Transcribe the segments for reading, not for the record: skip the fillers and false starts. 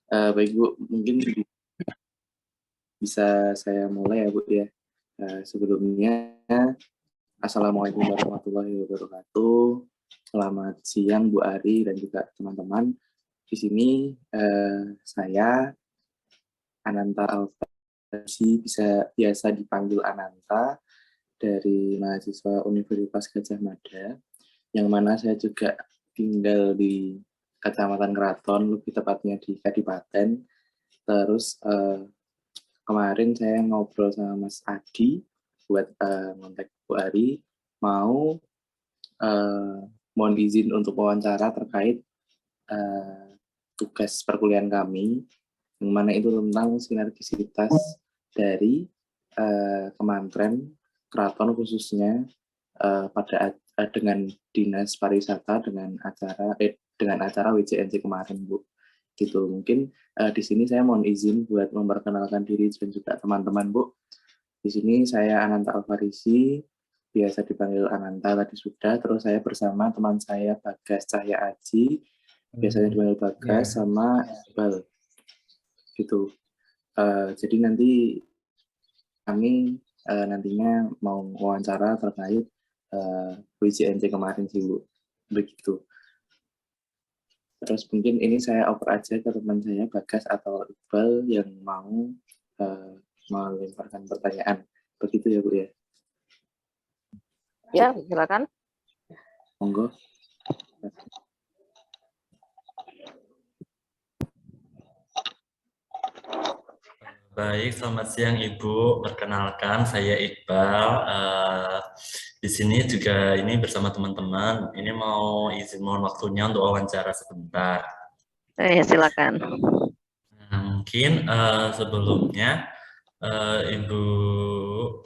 Baik Bu, mungkin bisa saya mulai ya Bu ya. Sebelumnya, Assalamualaikum warahmatullahi wabarakatuh. Selamat siang Bu Ari dan juga teman-teman. Di sini saya Ananta Alfarisi, bisa biasa dipanggil Ananta, dari mahasiswa Universitas Gadjah Mada, yang mana saya juga tinggal di Kecamatan Keraton, lebih tepatnya di Kadipaten. Terus kemarin saya ngobrol sama Mas Adi buat ngontak Bu Ari, mau mohon izin untuk wawancara terkait tugas perkuliahan kami, yang mana itu tentang sinergisitas dari Kementerian Keraton khususnya dengan Dinas Pariwisata dengan acara WJNC kemarin Bu. Gitu. Mungkin di sini saya mohon izin buat memperkenalkan diri dan juga teman-teman Bu. Di sini saya Ananta Alfarisi, biasa dipanggil Ananta tadi sudah. Terus saya bersama teman saya Bagas Cahya Aji, biasanya dipanggil Bagas, sama Iqbal. Gitu. Jadi nanti kami nantinya mau wawancara terkait WJNC kemarin sih Bu. Begitu. Terus mungkin ini saya oper aja ke teman saya Bagas atau Iqbal yang mau melemparkan pertanyaan. Begitu ya Bu ya. Ya, silakan. Monggo. Baik, selamat siang Ibu. Perkenalkan, saya Iqbal. Di sini juga ini bersama teman-teman. Ini mau izin mohon waktunya untuk wawancara sebentar. Silakan. Nah, mungkin sebelumnya Ibu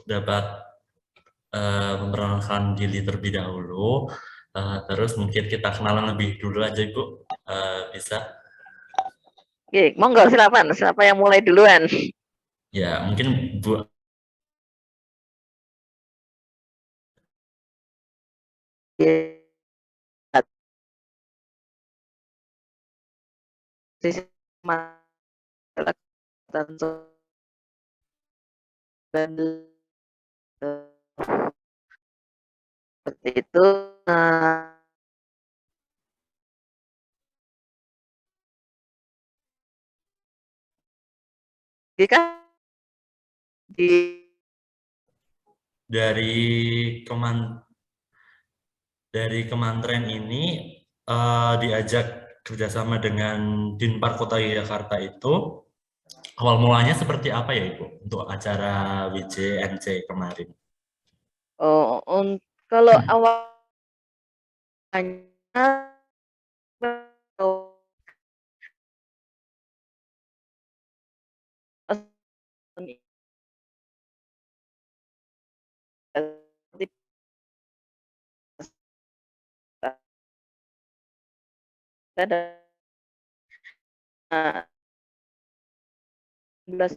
dapat memperkenalkan diri terlebih dahulu. Terus mungkin kita kenalan lebih dulu aja Ibu. Bisa? Oke, monggo silakan. Siapa yang mulai duluan? Ya, mungkin Bu. Seperti itu. Jika Dari Kementerian ini diajak kerjasama dengan Dinpar Kota Yogyakarta itu awal mulanya seperti apa ya Ibu untuk acara WJNC kemarin? Kalau awalnya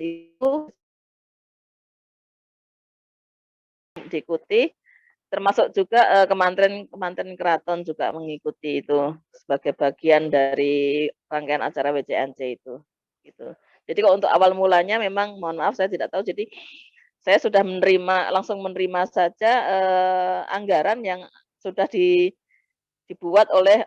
itu diikuti, termasuk juga Kementerian Keraton juga mengikuti itu sebagai bagian dari rangkaian acara WJNC itu. Gitu. Jadi kalau untuk awal mulanya memang mohon maaf saya tidak tahu. Jadi saya sudah langsung menerima saja anggaran yang sudah dibuat oleh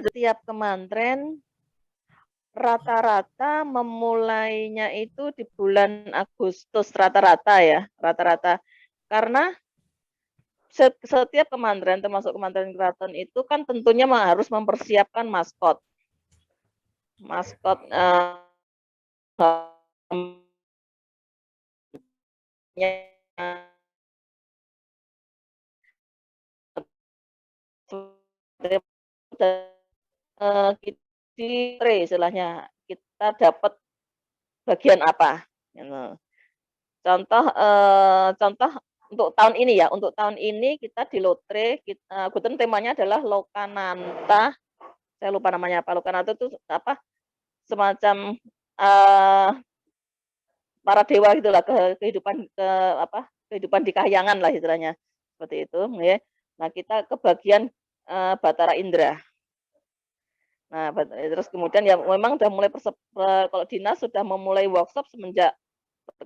setiap kementerian rata-rata memulainya itu di bulan Agustus rata-rata ya, rata-rata. Karena setiap kementerian termasuk Kementerian Keraton itu kan tentunya harus mempersiapkan maskot. Maskot di istilahnya kita dapat bagian apa. Gitu. Contoh untuk tahun ini ya, untuk tahun ini kita di lotre, kebetulan temanya adalah Lokananta. Saya lupa namanya apa. Lokananta itu apa? Semacam para dewa gitulah, kehidupan kehidupan di kahyangan lah istilahnya. Seperti itu, ya. Nah, kita kebagian Batara Indra. Nah, terus kemudian ya memang sudah mulai kalau dinas sudah memulai workshop semenjak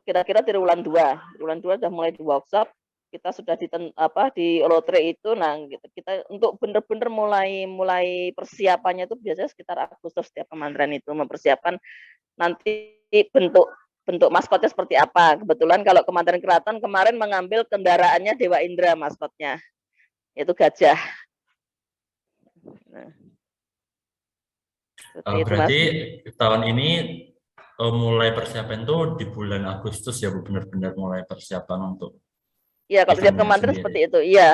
kira-kira di bulan 2. Bulan 2 sudah mulai di workshop. Kita sudah di lotre itu. Nah, kita untuk benar-benar mulai persiapannya itu biasanya sekitar Agustus setiap kementerian itu mempersiapkan nanti bentuk maskotnya seperti apa. Kebetulan kalau Kementerian Keraton kemarin mengambil kendaraannya Dewa Indra maskotnya, yaitu gajah. Nah, berarti tahun ini mulai persiapan tuh di bulan Agustus ya Bu, benar-benar mulai persiapan untuk. Iya, kalau setiap kementerian seperti itu. Iya,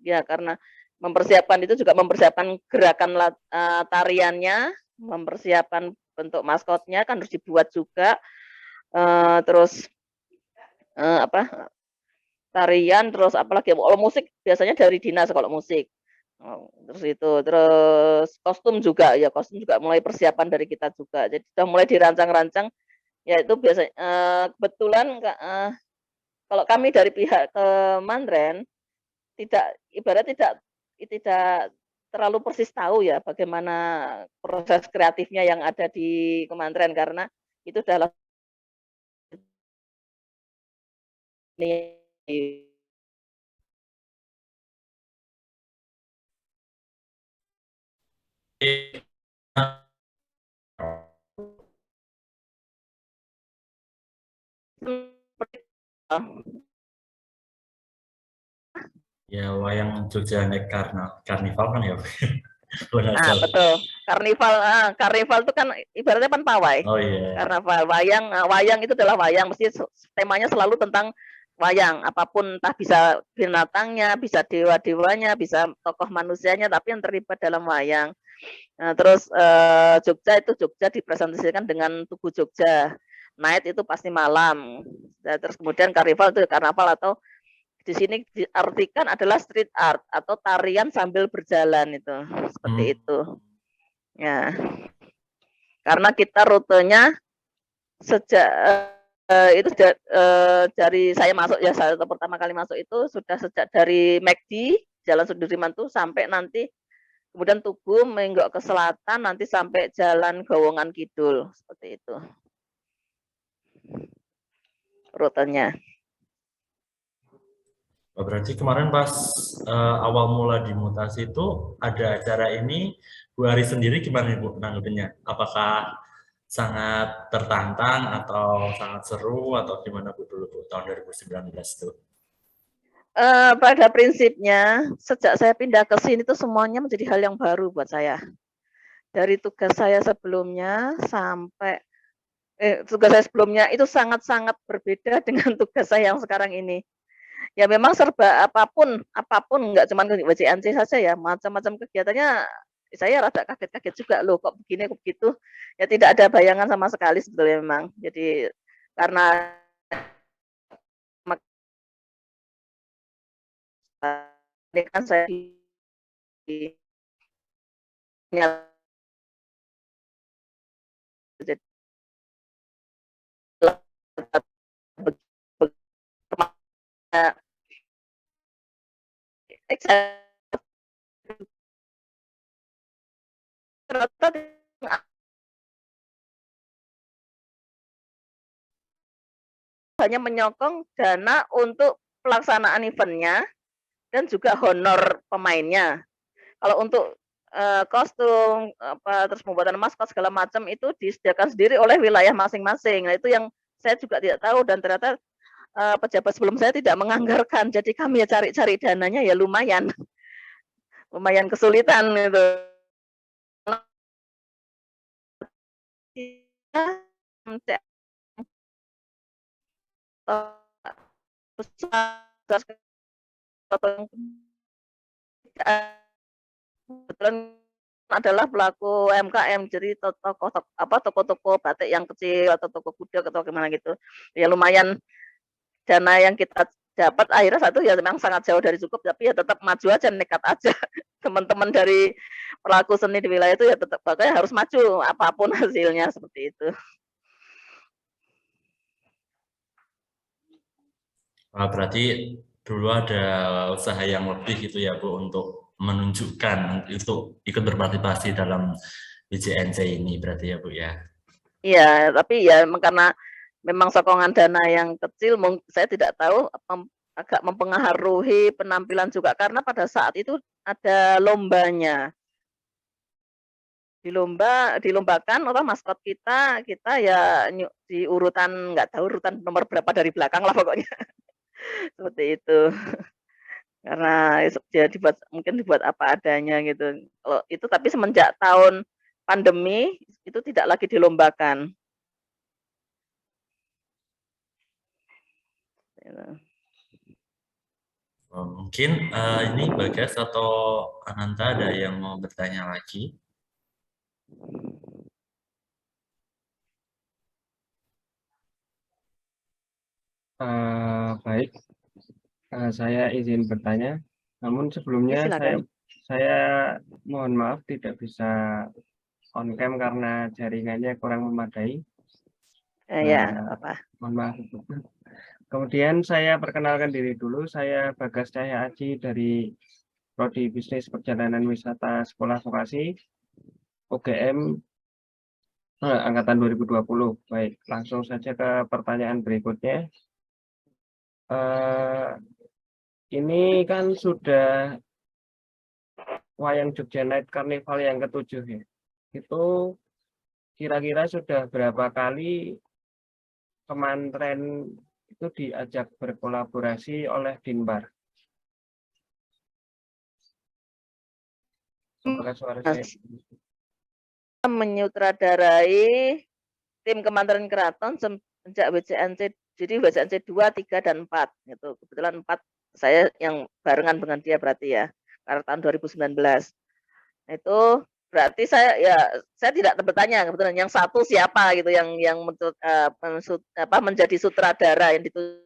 ya karena mempersiapkan itu juga mempersiapkan gerakan tariannya, mempersiapkan bentuk maskotnya kan harus dibuat juga. Terus tarian, terus apalagi kalau musik biasanya dari dinas kalau musik. Terus kostum juga mulai persiapan dari kita juga. Jadi sudah mulai dirancang-rancang. Ya itu biasanya kebetulan kalau kami dari pihak Kementerian tidak terlalu persis tahu ya bagaimana proses kreatifnya yang ada di Kementerian karena itu adalah ya wayang Jogja naik karnival kan ya. Betul. Karnival itu kan ibaratnya kan pawai. Oh iya. Karnaval wayang itu adalah wayang, mesti temanya selalu tentang wayang, apapun entah bisa binatangnya, bisa dewa-dewanya, bisa tokoh manusianya, tapi yang terlibat dalam wayang. Nah, terus Jogja dipresentasikan dengan Tugu Jogja. Night itu pasti malam. Nah, terus kemudian karnival itu karnaval atau di sini diartikan adalah street art atau tarian sambil berjalan itu. Seperti itu. Ya. Karena kita rutenya sejak itu dari saya masuk ya, saya pertama kali masuk itu sudah sejak dari McD Jalan Sudirman tuh sampai nanti kemudian Tugu menggok ke selatan nanti sampai Jalan Gowongan Kidul seperti itu rutenya. Berarti kemarin pas awal mula dimutasi itu ada acara ini, Bu Ari sendiri gimana Bu menanggapinya? Apakah sangat tertantang atau sangat seru atau gimana Bu dulu Bu tahun 2019 itu? Pada prinsipnya sejak saya pindah ke sini tuh semuanya menjadi hal yang baru buat saya. Dari tugas saya sebelumnya sampai tugas saya sebelumnya itu sangat-sangat berbeda dengan tugas saya yang sekarang ini. Ya memang serba apapun nggak cuma WCNC saja ya, macam-macam kegiatannya saya rada kaget-kaget juga loh kok begini kok begitu. Ya tidak ada bayangan sama sekali sebetulnya memang. Jadi karena ini kan saya hanya menyokong dana untuk pelaksanaan eventnya dan juga honor pemainnya. Kalau untuk kostum terus pembuatan maskot segala macam itu disediakan sendiri oleh wilayah masing-masing. Nah itu yang saya juga tidak tahu dan ternyata pejabat sebelum saya tidak menganggarkan. Jadi kami ya cari-cari dananya ya lumayan kesulitan itu. Kebetulan adalah pelaku UMKM, jadi toko-toko batik yang kecil atau toko gudeg atau gimana gitu. Ya lumayan dana yang kita dapat akhirnya satu ya memang sangat jauh dari cukup, tapi ya tetap maju aja, nekat aja. Teman-teman dari pelaku seni di wilayah itu ya tetap pokoknya harus maju apapun hasilnya seperti itu. Berarti dulu ada usaha yang lebih gitu ya Bu untuk menunjukkan itu ikut berpartisipasi dalam WJNC ini berarti ya Bu ya. Iya, tapi ya karena memang sokongan dana yang kecil, saya tidak tahu agak mempengaruhi penampilan juga karena pada saat itu ada lombanya. Dilombakan maskot kita ya di urutan nggak tahu urutan nomor berapa dari belakang lah pokoknya. Seperti itu. Karena ya mungkin dibuat apa adanya gitu. Kalau itu tapi semenjak tahun pandemi itu tidak lagi dilombakan. Mungkin ini Bagas atau Ananta ada yang mau bertanya lagi? Baik, saya izin bertanya. Namun sebelumnya Silakan. saya mohon maaf tidak bisa on cam karena jaringannya kurang memadai. Ya, apa? Mohon maaf. Kemudian saya perkenalkan diri dulu. Saya Bagas Cahya Aji dari Prodi Bisnis Perjalanan Wisata Sekolah Vokasi UGM angkatan 2020. Baik, langsung saja ke pertanyaan berikutnya. Ini kan sudah Wayang Jogja Night Carnival yang ke-7 ya. Itu kira-kira sudah berapa kali Kemantren itu diajak berkolaborasi oleh Dinbar? Apakah suara saya? Menyutradarai tim Kemantren Keraton sejak WJNC, jadi WJNC 2, 3, dan 4 gitu. Kebetulan 4 saya yang barengan dengan dia berarti ya, karena tahun 2019. Itu berarti saya tidak bertanya kebetulan yang satu siapa gitu yang menjadi sutradara yang ditulis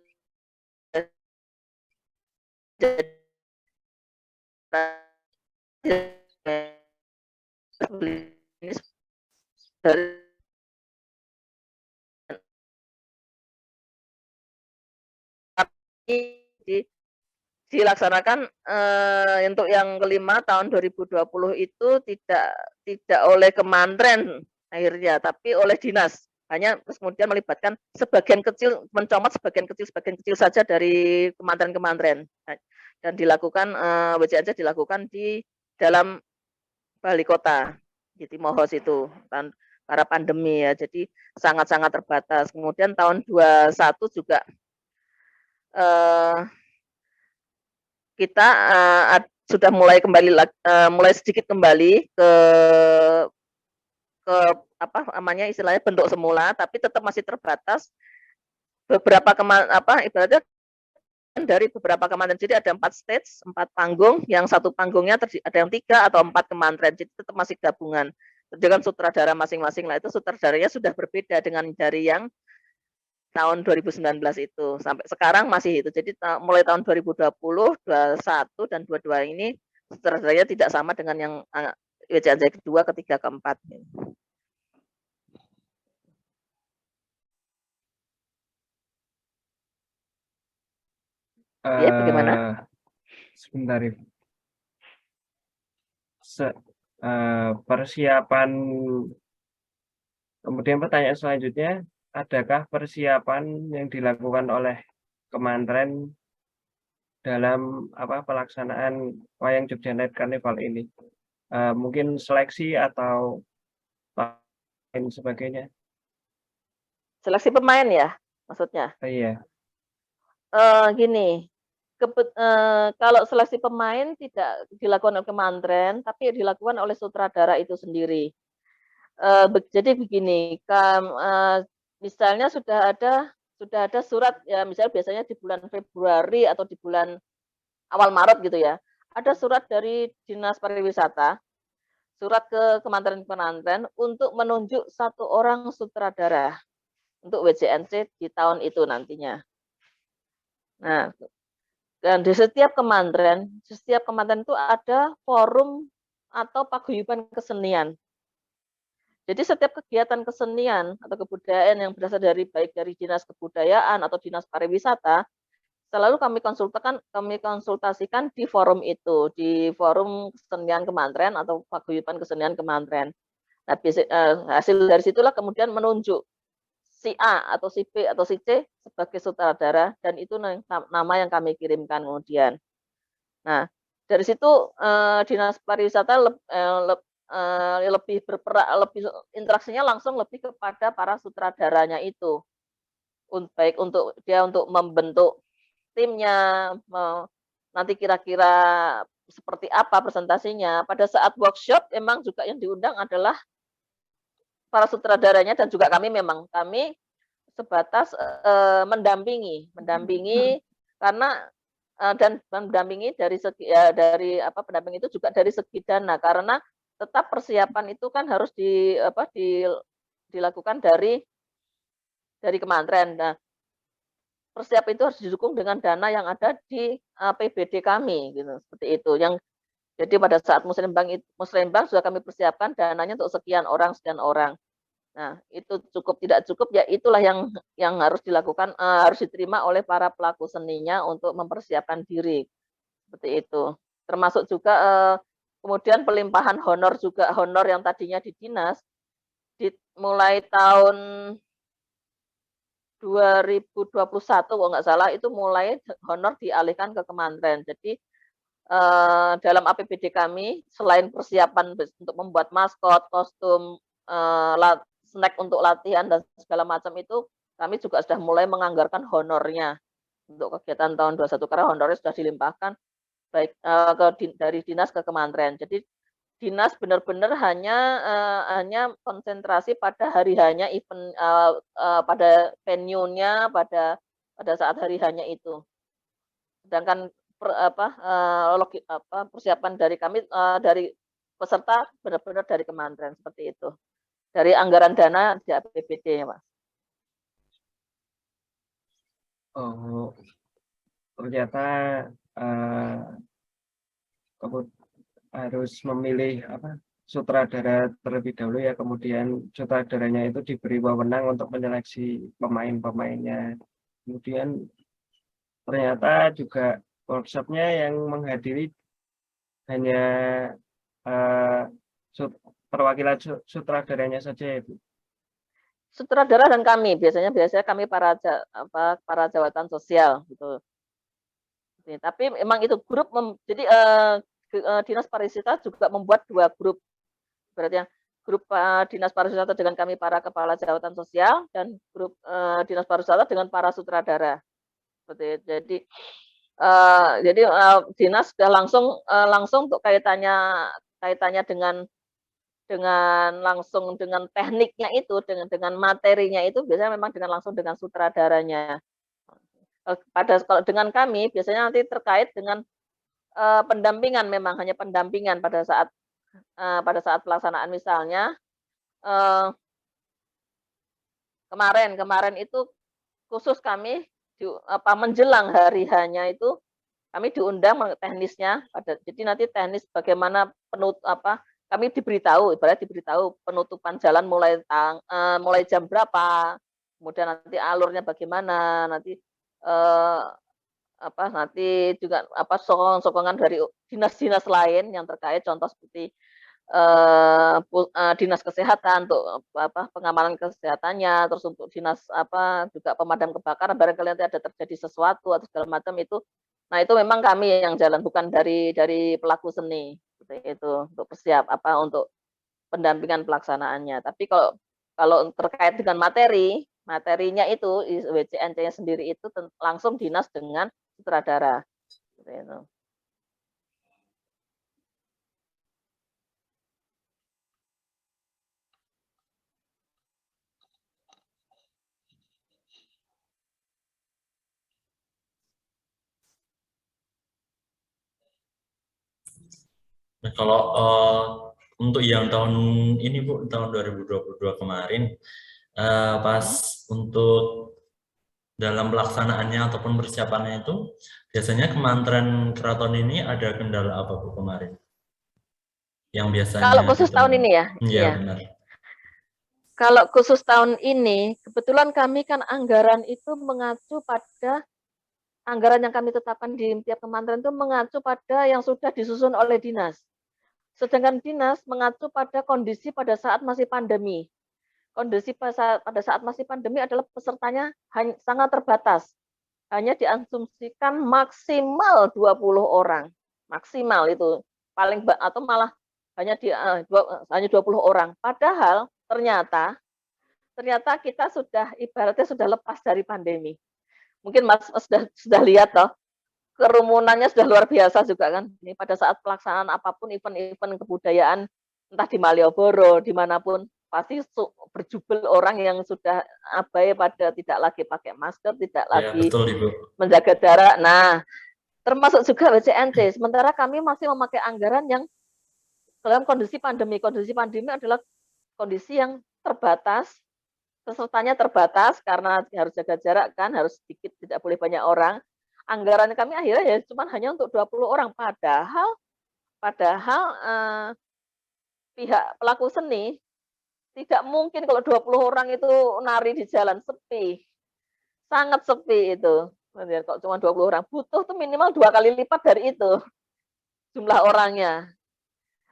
dilaksanakan untuk yang kelima tahun 2020 itu tidak oleh Kemantren akhirnya, tapi oleh dinas. Hanya terus kemudian melibatkan sebagian kecil, mencomot sebagian kecil saja dari Kemantren-Kemantren. Dan dilakukan WJNC dilakukan di dalam Balai Kota, di Timohos itu karena pandemi ya, jadi sangat-sangat terbatas. Kemudian tahun 21 juga kita sudah mulai sedikit kembali ke apa namanya istilahnya bentuk semula, tapi tetap masih terbatas beberapa ibaratnya dari beberapa Kemantren. Jadi ada 4 stage, 4 panggung, yang satu panggungnya ada yang 3 atau 4 Kemantren, jadi tetap masih gabungan dengan sutradara masing-masing lah. Itu sutradaranya sudah berbeda dengan dari yang tahun 2019 itu sampai sekarang masih itu. Jadi mulai tahun 2020, 21 dan 22 ini sutradaranya tidak sama dengan yang WJNC kedua, ketiga, keempat. Ya, bagaimana? Sebentar. Persiapan, kemudian pertanyaan selanjutnya, adakah persiapan yang dilakukan oleh Kemantren dalam pelaksanaan Wayang Jogja Night Carnival ini? Mungkin seleksi atau lain sebagainya? Seleksi pemain ya, maksudnya? Iya. Gini, kalau seleksi pemain tidak dilakukan oleh Kemantren, tapi dilakukan oleh sutradara itu sendiri. Jadi begini, misalnya sudah ada surat ya, misalnya biasanya di bulan Februari atau di bulan awal Maret gitu ya, ada surat dari Dinas Pariwisata, surat ke kementerian untuk menunjuk 1 orang sutradara untuk WJNC di tahun itu nantinya. Nah, dan di setiap kementerian itu ada forum atau paguyuban kesenian. Jadi setiap kegiatan kesenian atau kebudayaan yang berasal dari baik dari Dinas Kebudayaan atau Dinas Pariwisata, selalu kami konsultasikan di forum itu, di forum kesenian kementerian atau paguyuban kesenian kementerian. Nah, hasil dari situlah kemudian menunjuk si A atau si B atau si C sebagai sutradara, dan itu nama yang kami kirimkan kemudian. Nah, dari situ Dinas Pariwisata lebih berperan, lebih interaksinya langsung lebih kepada para sutradaranya itu. Baik untuk dia untuk membentuk timnya, nanti kira-kira seperti apa presentasinya. Pada saat workshop memang juga yang diundang adalah para sutradaranya, dan juga kami sebatas mendampingi karena dan mendampingi dari segi pendamping itu juga dari segi dana, karena tetap persiapan itu kan harus dilakukan dari kementerian. Nah, persiapan itu harus didukung dengan dana yang ada di APBD kami, gitu, seperti itu. Jadi pada saat musrembang sudah kami persiapkan dananya untuk sekian orang. Nah, itu cukup tidak cukup, ya itulah yang harus dilakukan, harus diterima oleh para pelaku seninya untuk mempersiapkan diri, seperti itu. Termasuk juga kemudian pelimpahan honor yang tadinya di dinas, mulai tahun 2021 kalau nggak salah itu mulai honor dialihkan ke kementerian. Jadi dalam APBD kami selain persiapan untuk membuat maskot, kostum, snack untuk latihan dan segala macam itu, kami juga sudah mulai menganggarkan honornya untuk kegiatan tahun 2021, karena honornya sudah dilimpahkan baik dari dinas ke kementerian. Jadi dinas benar-benar hanya konsentrasi pada hari-hanya event, pada venue-nya, pada saat hari-hanya itu. Sedangkan persiapan dari kami, dari peserta benar-benar dari kementerian, seperti itu. Dari anggaran dana di APBD ya, Mas. Oh, ternyata harus memilih sutradara terlebih dahulu ya, kemudian sutradaranya itu diberi wewenang untuk menyeleksi pemain-pemainnya. Kemudian ternyata juga workshopnya yang menghadiri hanya perwakilan sutradaranya saja ya, Bu? Sutradara dan kami, biasanya kami para jabatan sosial gitu. Tapi memang itu grup, jadi Dinas Pariwisata juga membuat 2 grup. Berarti grup Dinas Pariwisata dengan kami para kepala jabatan sosial, dan grup Dinas Pariwisata dengan para sutradara. Seperti itu. Jadi dinas sudah langsung untuk kaitannya dengan tekniknya itu, dengan materinya itu biasanya memang langsung dengan sutradaranya. Kalau dengan kami biasanya nanti terkait dengan pendampingan, memang hanya pendampingan pada saat pelaksanaan. Misalnya kemarin itu khusus kami menjelang hari hanya itu kami diundang teknisnya, jadi nanti teknis bagaimana kami diberitahu penutupan jalan mulai jam berapa, kemudian nanti alurnya bagaimana, nanti nanti juga sokongan dari dinas-dinas lain yang terkait, contoh seperti dinas kesehatan untuk pengamanan kesehatannya, terus untuk dinas juga pemadam kebakaran, barangkali nanti ada terjadi sesuatu atau segala macam itu. Nah, itu memang kami yang jalan, bukan dari pelaku seni, seperti itu, untuk untuk pendampingan pelaksanaannya. Tapi kalau terkait dengan materinya itu WCNC-nya sendiri itu langsung dinas dengan sutradara, seperti itu. Nah, kalau untuk yang tahun ini Bu, tahun 2022 kemarin, pas untuk dalam pelaksanaannya ataupun persiapannya itu, biasanya Kementerian Keraton ini ada kendala apa Bu kemarin? Yang biasanya Kalau khusus ditemui? tahun ini ya, Iya, iya. benar. Kalau khusus tahun ini, kebetulan kami kan anggaran itu mengacu pada anggaran yang kami tetapkan di tiap kementerian itu mengacu pada yang sudah disusun oleh dinas. Sedangkan dinas mengacu pada kondisi pada saat masih pandemi. Kondisi pada saat masih pandemi adalah pesertanya sangat terbatas. Hanya diasumsikan maksimal 20 orang. Maksimal itu. Paling atau malah hanya hanya 20 orang. Padahal ternyata kita ibaratnya sudah lepas dari pandemi. Mungkin Mas sudah lihat toh, kerumunannya sudah luar biasa juga kan. Ini pada saat pelaksanaan apapun event-event kebudayaan, entah di Malioboro, dimanapun, pasti berjubel orang yang sudah abai pada tidak lagi pakai masker, tidak Ya, lagi betul Ibu. menjaga jarak. Nah, termasuk juga WCNC. Sementara kami masih memakai anggaran yang dalam kondisi pandemi. Kondisi pandemi adalah kondisi yang terbatas, pesertanya terbatas karena harus jaga jarak kan, harus sedikit, tidak boleh banyak orang. Anggaran kami akhirnya ya cuma hanya untuk 20 orang. Padahal pihak pelaku seni tidak mungkin kalau 20 orang itu nari di jalan, sepi. Sangat sepi itu. Kok cuma 20 orang, butuh tuh minimal 2 kali lipat dari itu jumlah orangnya.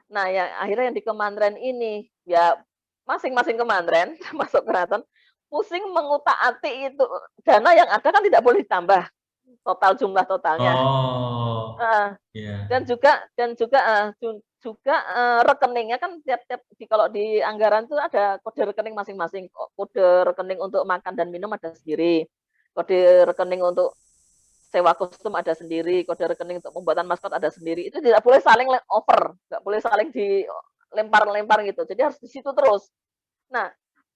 Nah, yang akhirnya yang di kementerian ini, ya masing-masing kementerian masuk keraton pusing mengutak-atik itu dana yang ada kan tidak boleh ditambah total jumlah totalnya. Oh, yeah. Dan juga rekeningnya kan tiap kalau di anggaran itu ada kode rekening masing-masing. Kode rekening untuk makan dan minum ada sendiri. Kode rekening untuk sewa kostum ada sendiri, kode rekening untuk pembuatan maskot ada sendiri. Itu tidak boleh saling over, nggak boleh saling dilempar-lempar gitu. Jadi harus di situ terus. Nah,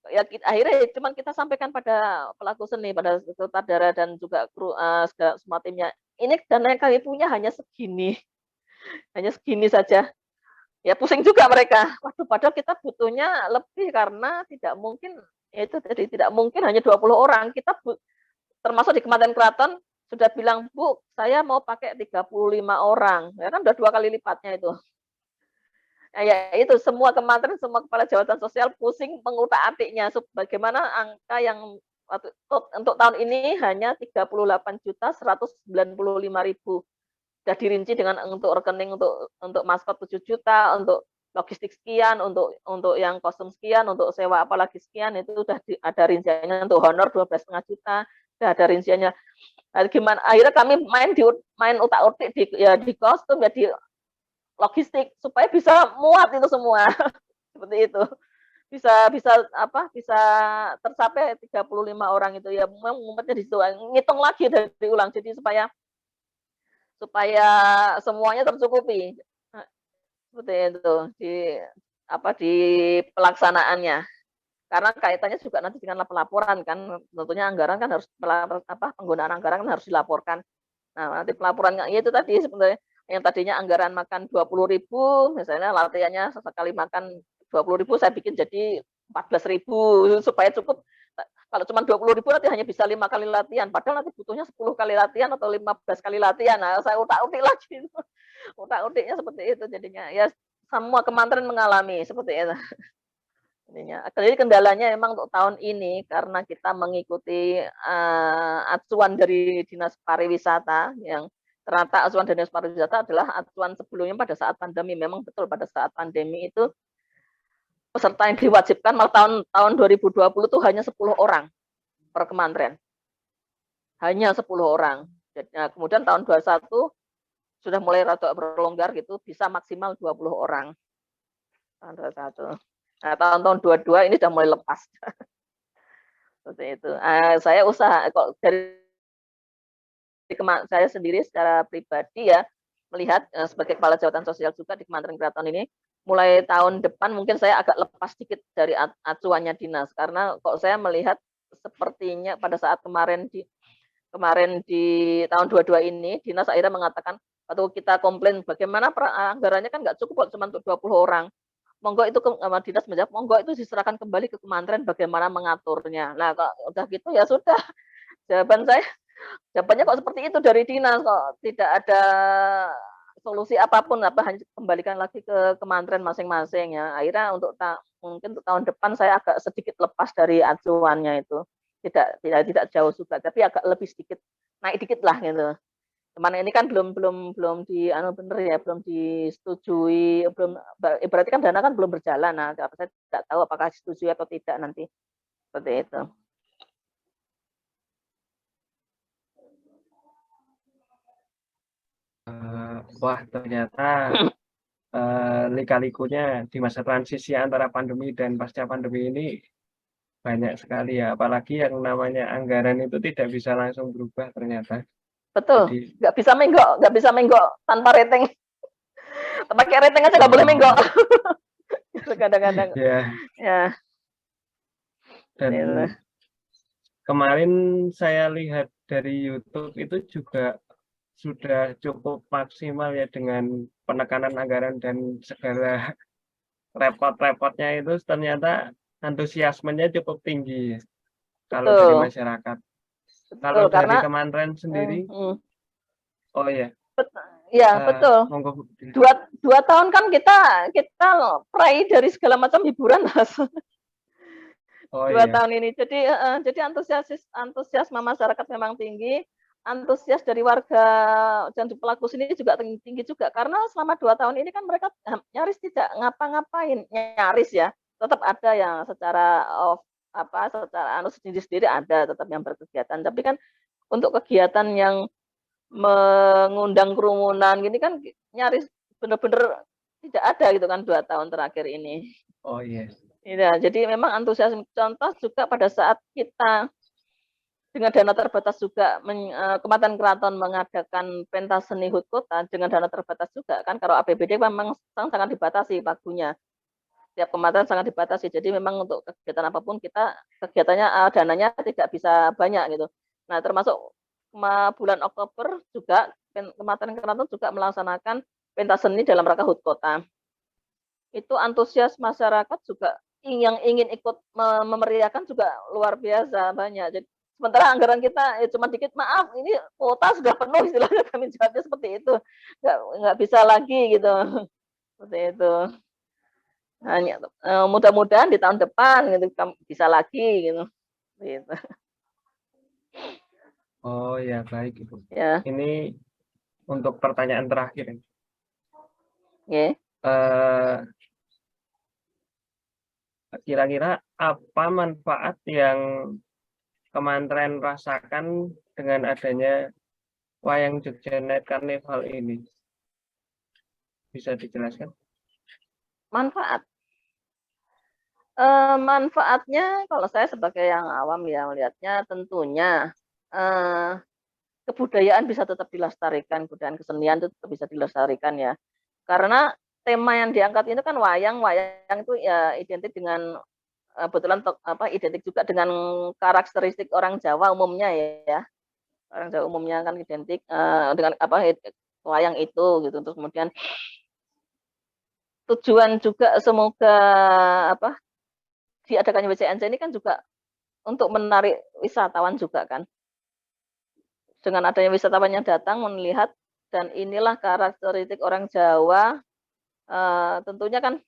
ya akhirnya cuman kita sampaikan pada pelaku seni, pada sutradara dan juga kru, semua timnya. Ini dana yang kami punya hanya segini saja. Ya pusing juga mereka. Waduh, padahal kita butuhnya lebih karena tidak mungkin, ya itu jadi tidak mungkin hanya 20 orang. Kita termasuk di Kementerian Keraton sudah bilang, Bu, saya mau pakai 35 orang. Ya kan udah 2 kali lipatnya itu. Nah, ya itu semua kementerian, semua kepala jabatan sosial pusing mengutak-atiknya. Bagaimana angka yang untuk tahun ini hanya 38.195.000. Sudah dirinci dengan untuk rekening untuk maskot 7 juta, untuk logistik sekian, untuk yang kostum sekian, untuk sewa apalagi sekian, itu sudah ada rinciannya. Untuk honor 12,5 juta, sudah ada rinciannya. Nah, gimana akhirnya kami main utak-utik di kostum, ya di logistik supaya bisa muat itu semua. Seperti itu. Bisa tercapai 35 orang itu, ya memang ngumpetnya di situ. Ngitung lagi dari ulang, jadi supaya semuanya tercukupi. Seperti itu di pelaksanaannya. Karena kaitannya juga nanti dengan pelaporan kan, tentunya anggaran kan harus penggunaan anggaran kan harus dilaporkan. Nah, nanti pelaporannya itu tadi sebenarnya yang tadinya anggaran makan 20.000, misalnya latihannya sekali makan 20.000, saya bikin jadi 14.000 supaya cukup. Kalau cuma 20.000 nanti hanya bisa 5 kali latihan, padahal nanti butuhnya 10 kali latihan atau 15 kali latihan. Nah, saya utak-utik lagi. Utak-utiknya seperti itu jadinya. Ya semua kementerian mengalami seperti itu. Jadi kendalanya memang untuk tahun ini karena kita mengikuti acuan dari Dinas Pariwisata, yang ternyata acuan dari Dinas Pariwisata adalah acuan sebelumnya pada saat pandemi. Memang betul pada saat pandemi itu peserta yang diwajibkan malah tahun 2020 itu hanya 10 orang per kementerian. Hanya 10 orang. Kemudian tahun 2021 sudah mulai rada berlonggar gitu, bisa maksimal 20 orang. Tahun 2021. Nah, tahun-tahun 22 ini sudah mulai lepas. Seperti itu. Saya usaha kok dari saya sendiri secara pribadi ya melihat sebagai kepala jabatan sosial juga di Kementerian Keraton ini, mulai tahun depan mungkin saya agak lepas sedikit dari acuannya dinas, karena kok saya melihat sepertinya pada saat kemarin di tahun 22 ini dinas akhirnya mengatakan, waktu kita komplain bagaimana anggarannya kan nggak cukup cuma untuk 20 orang. monggo itu sama dinas menjawab, monggo itu diserahkan kembali ke kementerian bagaimana mengaturnya. Nah, kalau udah gitu ya sudah. Jawabannya kok seperti itu dari dinas, kok tidak ada solusi apapun, hanya kembalikan lagi ke kementerian masing-masing ya. Akhirnya mungkin untuk tahun depan saya agak sedikit lepas dari acuannya itu. Tidak jauh juga, tapi agak lebih sedikit naik dikit lah gitu. Cuman ini kan belum bener ya, belum disetujui, berarti kan dana kan belum berjalan. Nah, saya tidak tahu apakah disetujui atau tidak nanti. Seperti itu. Wah, ternyata lika-likunya di masa transisi antara pandemi dan pasca pandemi ini banyak sekali ya. Apalagi yang namanya anggaran itu tidak bisa langsung berubah ternyata. Betul, Jadi, nggak bisa menggok tanpa rating. Pakai rating aja nggak boleh menggok. Kadang-kadang. Ya. Dan kemarin saya lihat dari YouTube itu juga sudah cukup maksimal ya dengan penekanan anggaran dan segala repot-repotnya itu ternyata antusiasmenya cukup tinggi kalau dari masyarakat. Kalau dari kementerian sendiri, oh ya. Ya betul. Dua tahun kan kita peraih dari segala macam hiburan, Mas. Dua tahun ini. Jadi antusiasme masyarakat memang tinggi. Antusias dari warga dan pelaku sini juga tinggi juga, karena selama 2 tahun ini kan mereka nyaris tidak ngapa-ngapain, nyaris ya, tetap ada yang secara sendiri ada tetap yang berkegiatan, tapi kan untuk kegiatan yang mengundang kerumunan gini kan nyaris benar-benar tidak ada gitu kan 2 tahun terakhir ini. Oh iya. Ya, jadi memang antusiasme. Contoh juga pada saat kita dengan dana terbatas juga, Kementerian Keraton mengadakan pentas seni HUT kota dengan dana terbatas juga kan, kalau APBD memang sangat dibatasi pagunya. Setiap kementerian sangat dibatasi, jadi memang untuk kegiatan apapun kegiatannya dananya tidak bisa banyak gitu. Nah, termasuk bulan Oktober juga Kementerian Keraton juga melaksanakan pentas seni dalam rangka HUT kota. Itu antusias masyarakat juga yang ingin ikut memeriahkan juga luar biasa banyak. Jadi sementara anggaran kita cuma dikit, maaf ini kuota sudah penuh, istilahnya kami jawabnya seperti itu, nggak bisa lagi gitu, seperti itu. Hanya mudah-mudahan di tahun depan gitu bisa lagi gitu. Gitu. Oh ya, baik Ibu. Ya. Ini untuk pertanyaan terakhir. Yeah. Kira-kira apa manfaat yang kementerian rasakan dengan adanya Wayang Jogja Night Carnival ini? Bisa dijelaskan? Manfaatnya kalau saya sebagai yang awam ya melihatnya tentunya kebudayaan bisa tetap dilestarikan, kebudayaan kesenian itu tetap bisa dilestarikan ya. Karena tema yang diangkat itu kan wayang itu ya identik dengan kebetulan identik juga dengan karakteristik orang Jawa umumnya ya. Orang Jawa umumnya kan identik dengan wayang itu gitu. Terus kemudian tujuan juga semoga diadakannya WCNC ini kan juga untuk menarik wisatawan juga kan. Dengan adanya wisatawan yang datang melihat, dan inilah karakteristik orang Jawa, tentunya kan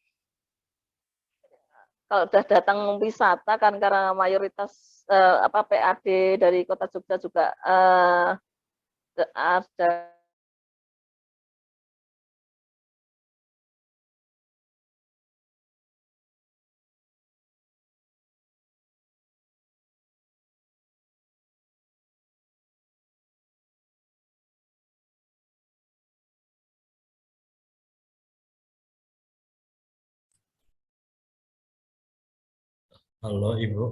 kalau sudah datang wisata kan karena mayoritas PAD dari Kota Jogja juga ada Halo Ibu.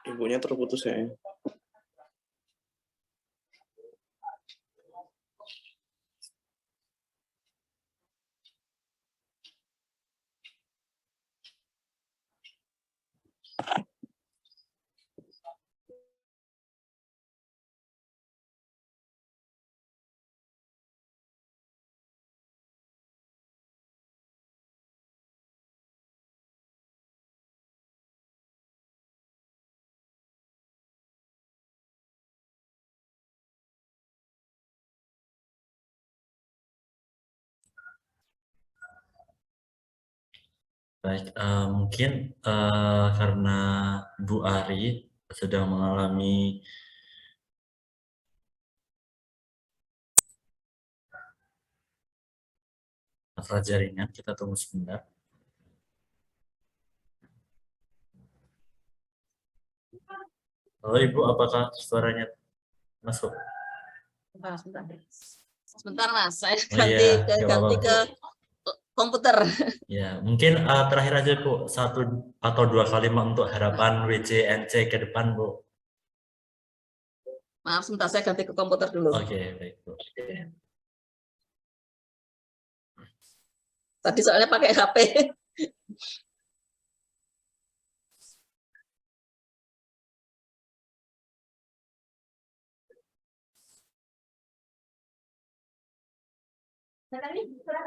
Ibunya terputus ya. Baik, mungkin karena Bu Ari sedang mengalami masalah jaringan, kita tunggu sebentar. Halo Ibu, apakah suaranya masuk? Sebentar Mas, saya Oh iya, nggak apa-apa, ganti Bu. ke komputer. Ya, mungkin terakhir aja Bu, 1 atau 2 kalimat untuk harapan WJNC ke depan Bu. Maaf, sebentar saya ganti ke komputer dulu. Oke, baik Bu. Tadi soalnya pakai HP.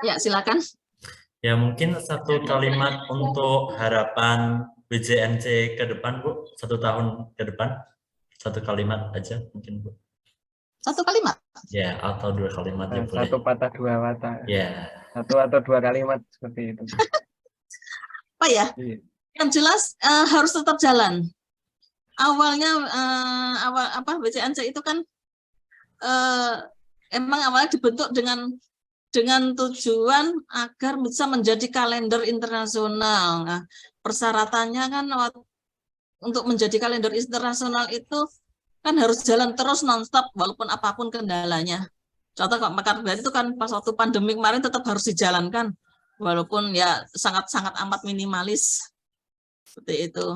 Ya, silakan. Ya, mungkin 1 kalimat untuk harapan WJNC ke depan Bu, 1 tahun ke depan. 1 kalimat aja mungkin Bu. 1 kalimat. Ya, atau 2 kalimat ya boleh. 1 patah 2 patah. Ya. 1 atau 2 kalimat seperti itu. Apa ya? Iya. Yang jelas harus tetap jalan. Awalnya WCNC itu kan emang awalnya dibentuk dengan tujuan agar bisa menjadi kalender internasional. Nah, persyaratannya kan untuk menjadi kalender internasional itu kan harus jalan terus nonstop walaupun apapun kendalanya. Contoh kok Mekar itu kan pas waktu pandemi kemarin tetap harus dijalankan walaupun ya sangat-sangat amat minimalis seperti itu.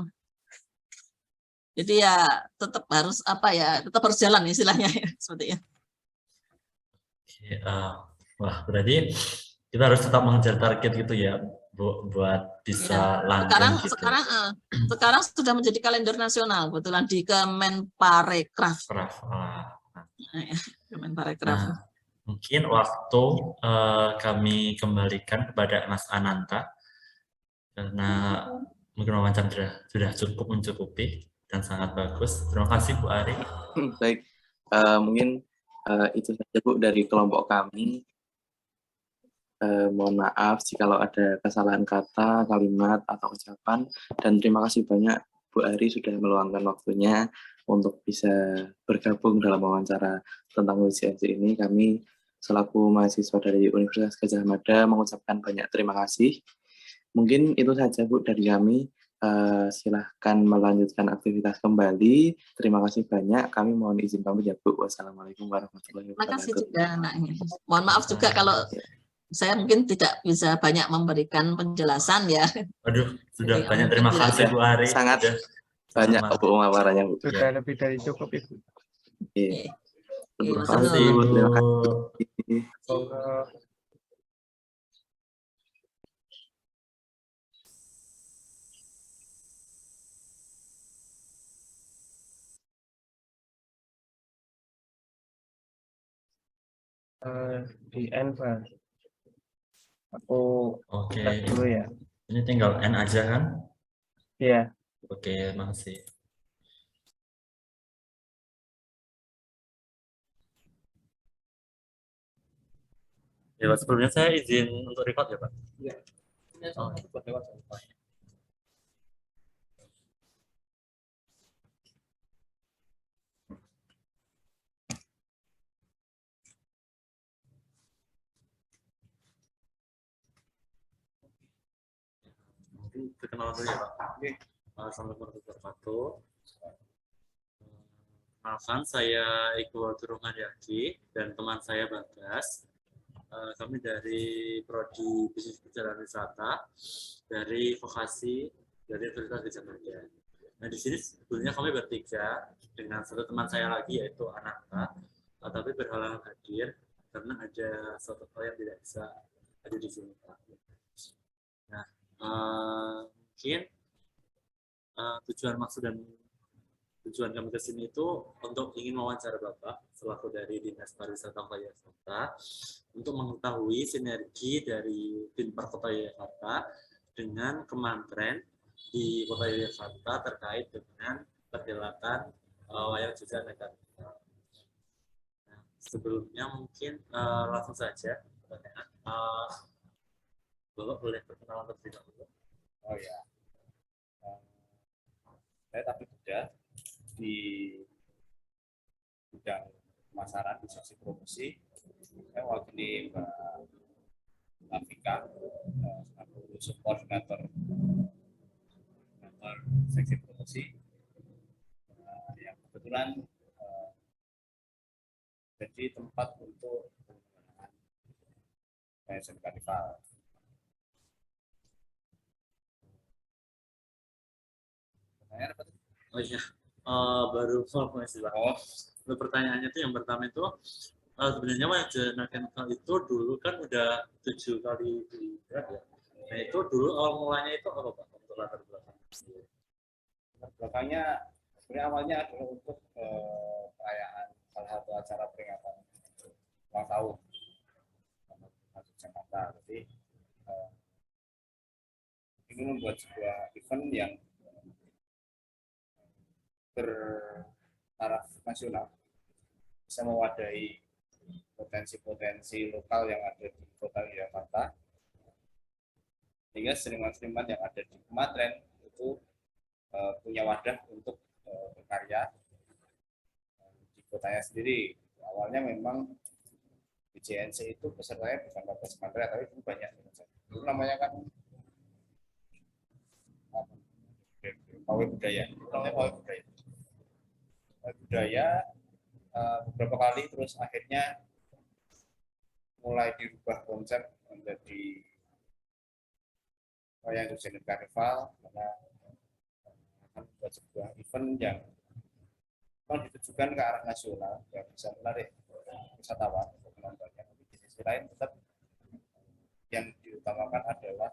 Jadi ya tetap harus tetap harus jalan istilahnya ya, seperti itu. Oke, wah berarti kita harus tetap mengejar target gitu ya Bu, buat bisa langgeng gitu. Sekarang sudah menjadi kalender nasional kebetulan di Kemenparekraf. Kemenparekraf. Nah, mungkin waktu kami kembalikan kepada Mas Ananta karena mungkin wawancara sudah cukup mencukupi dan sangat bagus. Terima kasih Bu Ari. Baik, mungkin itu saja Bu dari kelompok kami. Mohon maaf jika ada kesalahan kata, kalimat, atau ucapan. Dan terima kasih banyak Bu Ari sudah meluangkan waktunya untuk bisa bergabung dalam wawancara tentang WCNC ini. Kami selaku mahasiswa dari Universitas Gadjah Mada mengucapkan banyak terima kasih. Mungkin itu saja Bu dari kami. Silahkan melanjutkan aktivitas kembali. Terima kasih banyak. Kami mohon izin pamit ya Bu. Wassalamualaikum warahmatullahi wabarakatuh. Terima kasih juga anaknya. Mohon maaf juga kalau saya mungkin tidak bisa banyak memberikan penjelasan ya. Waduh, sudah Jadi, banyak terima kasih Bu Ari. Sangat sudah banyak Bu pemaparannya Bu. Sudah lebih dari cukup Ibu. Terima Terima kasih kasih. Bu. Terima kasih. Semoga di end Pak. Aku Oke, tes dulu ya. ini tinggal N aja kan? Iya. Oke, makasih. Ya, Pak, sebelumnya saya izin untuk record ya Pak? Iya. Oh, mungkin perkenalan dulu ya Pak. Assalamualaikum warahmatullahi wabarakatuh. Kenalkan, saya Iqbal Turungan Yaki dan teman saya Bagas. Kami dari Prodi Bisnis Perjalanan Wisata dari vokasi dari Universitas Gadjah Mada. Nah di sini sebetulnya kami bertiga dengan satu teman saya lagi yaitu Ananta, tapi berhalangan hadir karena ada suatu hal yang tidak bisa hadir di sini. Nah mungkin tujuan kami ke sini itu untuk ingin mewawancara Bapak selaku dari Dinas Pariwisata Kota Yogyakarta untuk mengetahui sinergi dari Dinper Kota Yogyakarta dengan Kementerian di Kota Yogyakarta terkait dengan perhelatan wayang Jogja Negara. Nah, sebelumnya mungkin langsung saja pertanyaan. Bapak boleh perkenalan terlebih dahulu. Oh ya, saya tapi sudah di bidang pemasaran di seksi promosi. Saya wakili Mbak Afika, koordinator seksi promosi, yang kebetulan jadi tempat untuk pengembangan karnival. Oh iya, baru formasi Pak. Oh, Untuk pertanyaannya itu yang pertama itu sebenarnya Wayang Karnival itu dulu kan udah 7 kali dibuat ya. Nah itu dulu awal mulanya itu apa Pak untuk latar belakang? belakangnya sebenarnya awalnya adalah untuk perayaan salah satu acara peringatan ulang tahun Jakarta. Jadi ini membuat sebuah event yang bertaraf nasional, bisa mewadahi potensi-potensi lokal yang ada di kota Jakarta, sehingga seniman-seniman yang ada di Kementerian itu punya wadah untuk berkarya di kotanya sendiri. Awalnya memang di JNC itu pesertanya bukan warga Kementerian, tapi itu banyak. Itu namanya kan pawai budaya. Budaya beberapa kali, terus akhirnya mulai dirubah konsep menjadi wayang Jogja Karnival, karena akan membuat sebuah event yang ditujukan ke arah nasional yang bisa menarik wisatawan untuk penontonnya. Tapi di sisi lain tetap yang diutamakan adalah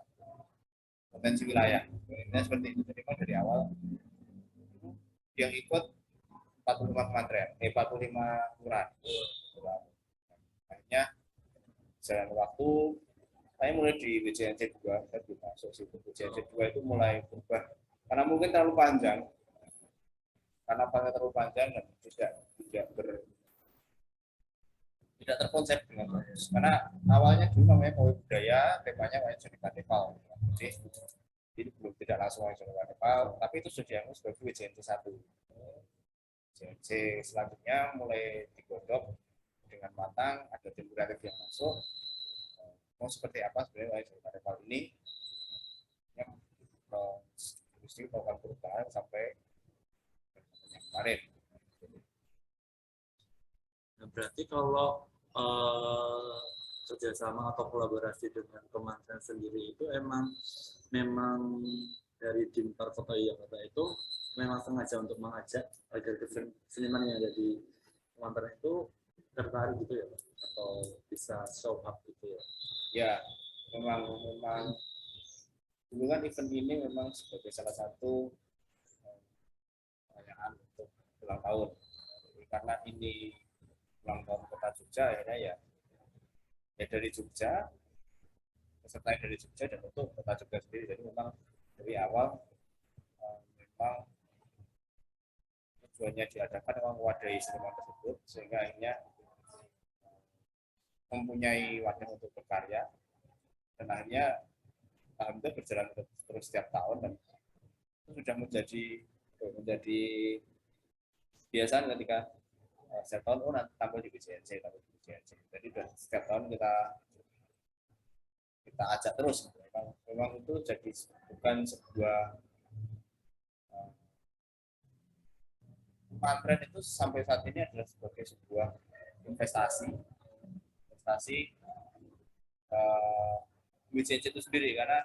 potensi wilayah. Ini seperti itu. Jadi dari awal yang ikut 45 kementerian, 45 kelurahan. Akhirnya jalan waktu, saya mulai di WJNC 2, saya belum masuk situ. WJNC 2 itu mulai berubah karena mungkin terlalu panjang, dan tidak terkonsep dengan bagus. Karena awalnya dulu namanya pawai budaya, temanya wayang Joni Karnival. Jadi ini belum tidak langsung wayang Joni Karnival, tapi itu sudah dianggap sebagai WJNC 1. WJNC selanjutnya mulai digodok dengan matang, ada tim kreatif yang masuk. Mau seperti apa sebenarnya wayang Joni Karnival ini yang mesti melakukan perubahan sampai yang kemarin. Nah, berarti kalau kerjasama atau kolaborasi dengan kementerian sendiri itu memang dari Dimkar Kota Yogyakarta itu memang sengaja untuk mengajak agar seniman yang ada di kementerian itu tertarik gitu ya Pak? Atau bisa show up gitu ya? Ya, memang dulu kan event ini memang sebagai salah satu perayaan untuk ulang tahun. Karena ini ulang tahun Kota Jogja, akhirnya ya dari Jogja, peserta dari Jogja dan untuk Kota Jogja sendiri. Jadi memang dari awal memang tujuannya diadakan memang mewadahi seniman tersebut, sehingga akhirnya mempunyai wadah untuk berkarya, dan akhirnya alhamdulillah berjalan terus setiap tahun, dan itu sudah menjadi kebiasaan ketika setiap tahun nanti tampil di WJNC. Jadi setiap tahun kita ajak terus. Memang itu jadi bukan sebuah Kementerian itu sampai saat ini adalah sebagai sebuah investasi WJNC itu sendiri, karena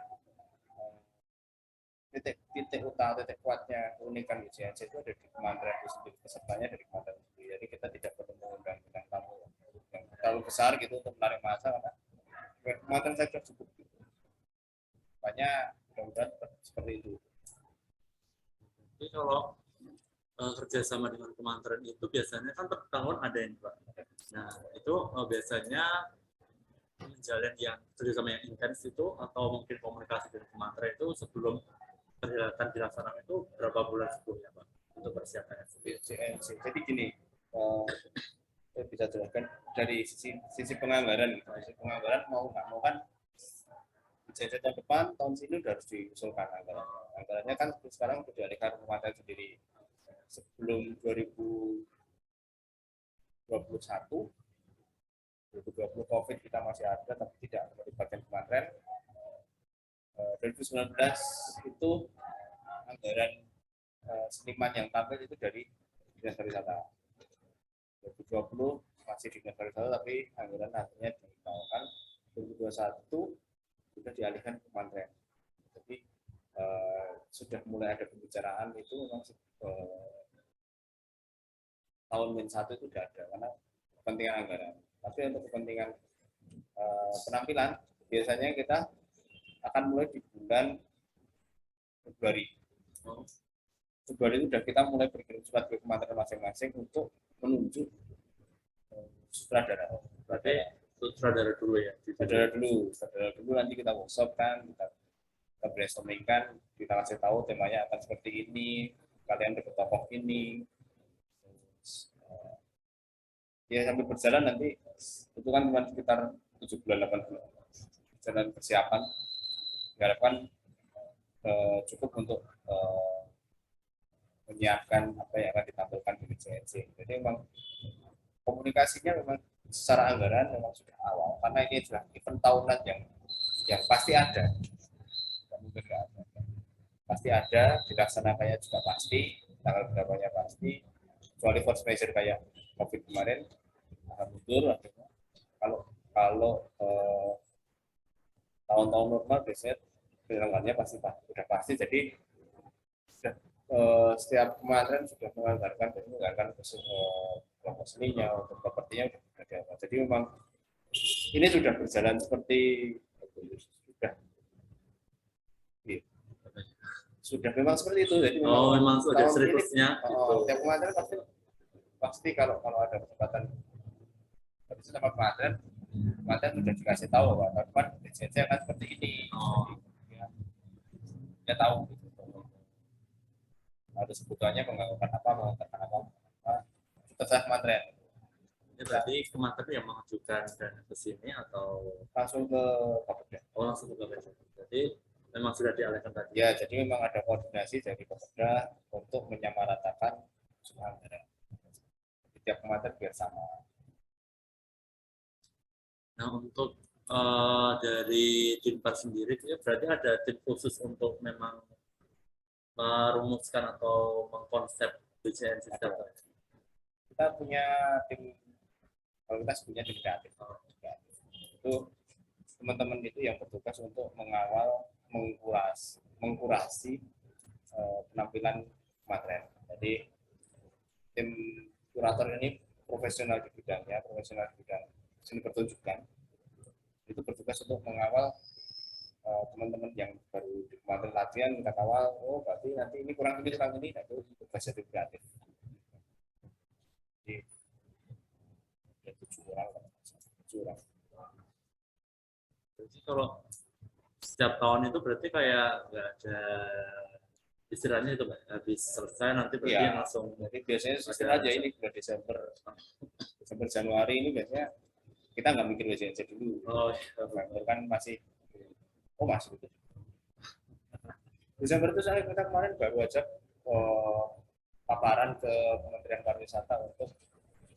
titik utama, titik kuatnya keunikan WJNC itu ada di kementerian itu sendiri, pesertanya dari kementerian itu sendiri. Jadi kita tidak perlu mengundang tamu yang terlalu besar gitu untuk menarik massa, karena kementerian saja cukup. Makanya mudah-mudahan seperti itu. Jadi kalau kerjasama dengan kementerian itu biasanya kan per tahun ada yang Pak. Nah itu biasanya menjalin yang kerjasama yang intens itu, atau mungkin komunikasi dengan kementerian itu sebelum perhelatan dilaksanakan itu berapa bulan sebelumnya Pak untuk persiapannya? Jadi gini, saya bisa jelaskan dari sisi penganggaran. Sisi penganggaran mau nggak mau kan JNC tahun depan, tahun sini udah harus diusulkan anggarannya. Anggarannya kan sekarang sudah dialihkan ke kementerian sendiri. Sebelum 2021, 2020 COVID kita masih ada, tapi tidak melibatkan kementerian. 2019 itu anggaran seniman yang tampil itu dari Dinas Pariwisata. 2020 masih di Dinas Pariwisata, tapi anggaran akhirnya dikembangkan. 2021 sudah dialihkan ke kementerian. Jadi sudah mulai ada pembicaraan itu memang tahun -1 itu sudah ada karena kepentingan anggaran. Tapi untuk kepentingan penampilan biasanya kita akan mulai di bulan Februari. Februari itu sudah kita mulai berkirim surat ke kementerian masing-masing untuk menunjuk sutradara. Sutradara dulu ya. Sutradara dulu nanti kita workshop kan, kita brainstorming kan, kita kasih tahu temanya akan seperti ini, kalian dapat tokoh ini. Ya sambil berjalan nanti itu kan cuma sekitar 7 bulan 8 bulan jalan persiapan, diharapkan cukup untuk menyiapkan apa yang akan ditampilkan di JNC. Jadi memang komunikasinya memang secara anggaran memang sudah awal karena ini adalah event tahunan yang pasti ada, tidak mungkin nggak ada, pasti ada, dilaksanakannya juga pasti, tanggal berapanya pasti, kecuali force majeure kayak COVID kemarin akan mundur. Kalau tahun-tahun normal biasanya penyelenggaranya pasti sudah pasti. Jadi setiap kemarin sudah menganggarkan kelompok seninya untuk propertinya sudah ada. Jadi memang ini sudah berjalan seperti sudah memang seperti itu. Jadi memang sudah seriusnya. Setiap kemarin pasti kalau ada kesempatan sama kemarin sudah dikasih tahu bahwa teman JNC akan seperti ini. Dia tahu gitu. Harus kebutuhannya menganggarkan apa, terserah kementerian. Ini berarti kementerian yang mengajukan dana ke sini atau Langsung ke Bapeda. langsung ke Bapeda. Jadi memang sudah dialihkan tadi. Ya, jadi memang ada koordinasi dari Bapeda untuk menyamaratakan anggaran. Setiap kementerian biar sama. Nah, untuk dari Dinpar sendiri, berarti ada tim khusus untuk memang merumuskan atau mengkonsep JNC Center. Kita punya tim, kalau kita punya tim kreatif. Itu teman-teman itu yang bertugas untuk mengawal, mengkurasi penampilan kemarin. Jadi tim kurator ini profesional di bidangnya, profesional di bidang seni pertunjukan. Itu bertugas untuk mengawal teman-teman yang baru di kemarin latihan, kita kawal, oh berarti nanti ini kurang ini, nah itu tugasnya tim kreatif. Jadi ada 7 orang. Jadi kalau setiap tahun itu berarti kayak nggak ada istilahnya itu Pak, habis selesai nanti berarti Ya, langsung. jadi biasanya sistem aja ini bulan Desember Januari ini biasanya kita nggak mikir JNC dulu. November kan masih gitu. Desember itu kita kemarin baru aja paparan ke Kementerian Pariwisata untuk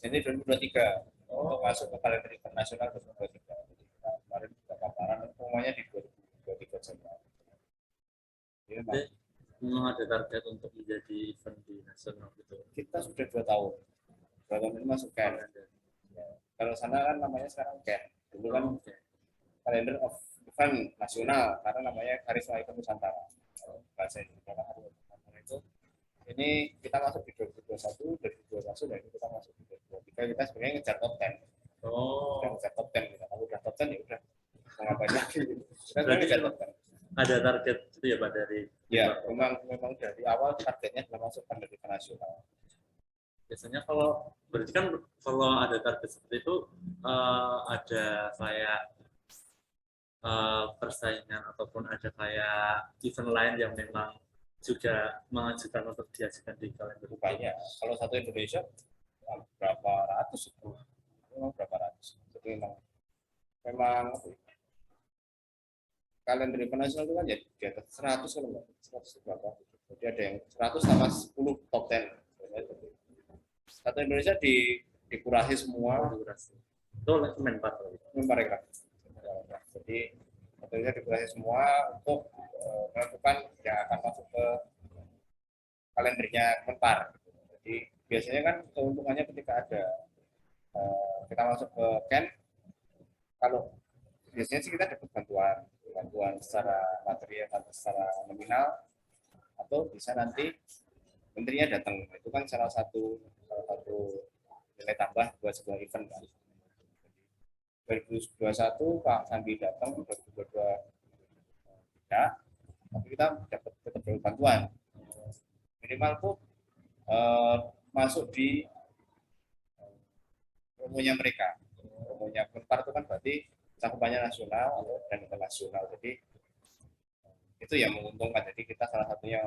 JNC 2023 untuk masuk ke kalender internasional 2023. Jadi kita kemarin juga paparan semuanya di 2023 Januari. Jadi memang ada target untuk menjadi event di nasional gitu. Kita sudah 2 tahun. 2 tahun ini masuk KEN. Kalau sana kan namanya sekarang KEN. Dulu kan Calendar of Event Nasional karena namanya Karisma Event Nusantara. Bahasa Indonesia itu. Ini kita masuk di 2021, 2021 dan kita masuk di 2023. Kita sebenarnya ngejar top 10. Udah ngejar top 10 kita. Kalau udah top 10 ya udah mau ngapain lagi. Kita ngejar top 10. Ada target itu ya Pak dari? Ya, memang dari awal targetnya adalah masuk kalender nasional. Biasanya kalau berarti kan kalau ada target seperti itu ada kayak persaingan ataupun ada kayak event lain yang memang juga mengajukan untuk diajukan di kalender. Banyak. Kalau satu Indonesia berapa ratus itu, memang berapa ratus. Jadi memang kalender event nasional itu kan ya di atas 100 kalau nggak 100 berapa. Jadi ada yang 100 sama 10 top 10. Satu Indonesia dikurasi semua. Itu oleh Kemenpar. Mereka. Jadi satu Indonesia dikurasi semua untuk menentukan yang akan masuk ke kalendernya Kemenpar. Jadi biasanya kan keuntungannya ketika ada kita masuk ke Ken, kalau biasanya sih kita dapat bantuan secara material atau secara nominal, atau bisa nanti menterinya datang. Itu kan salah satu nilai tambah buat sebuah event kan. 2021 Pak Sandi datang, 2022 tidak, tapi kita dapat bantuan. Minimal tuh masuk di promonya mereka. Promonya Kemenpar itu kan berarti cakupannya nasional dan internasional. Jadi itu yang menguntungkan. Jadi kita salah satunya